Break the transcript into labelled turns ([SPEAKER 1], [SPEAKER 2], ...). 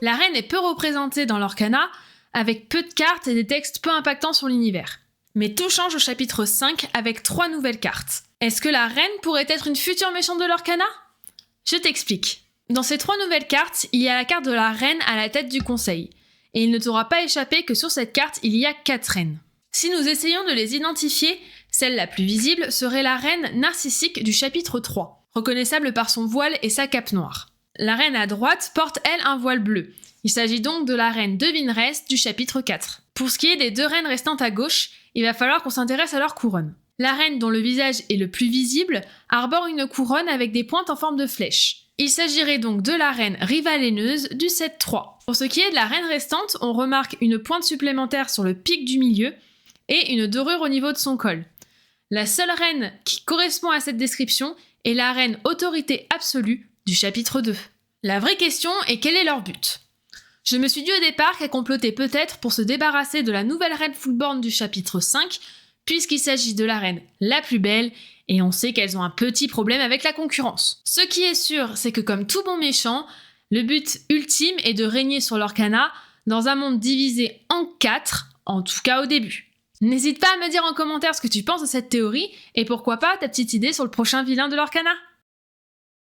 [SPEAKER 1] La reine est peu représentée dans l'Orcana, avec peu de cartes et des textes peu impactants sur l'univers. Mais tout change au chapitre 5 avec 3 nouvelles cartes. Est-ce que la reine pourrait être une future méchante de l'Orcana ? Je t'explique. Dans ces 3 nouvelles cartes, il y a la carte de la reine à la tête du conseil. Et il ne t'aura pas échappé que sur cette carte, il y a 4 reines. Si nous essayons de les identifier, celle la plus visible serait la reine narcissique du chapitre 3, reconnaissable par son voile et sa cape noire. La reine à droite porte, elle, un voile bleu. Il s'agit donc de la reine devineresse du chapitre 4. Pour ce qui est des 2 reines restantes à gauche, il va falloir qu'on s'intéresse à leur couronne. La reine dont le visage est le plus visible arbore une couronne avec des pointes en forme de flèche. Il s'agirait donc de la reine rivalaineuse du 7-3. Pour ce qui est de la reine restante, on remarque une pointe supplémentaire sur le pic du milieu et une dorure au niveau de son col. La seule reine qui correspond à cette description est la reine autorité absolue du chapitre 2. La vraie question est quel est leur but ? Je me suis dit au départ qu'elle complotait peut-être pour se débarrasser de la nouvelle reine Fullborn du chapitre 5, puisqu'il s'agit de la reine la plus belle, et on sait qu'elles ont un petit problème avec la concurrence. Ce qui est sûr, c'est que comme tout bon méchant, le but ultime est de régner sur l'Orcana dans un monde divisé en 4, en tout cas au début. N'hésite pas à me dire en commentaire ce que tu penses de cette théorie, et pourquoi pas ta petite idée sur le prochain vilain de l'Orcana.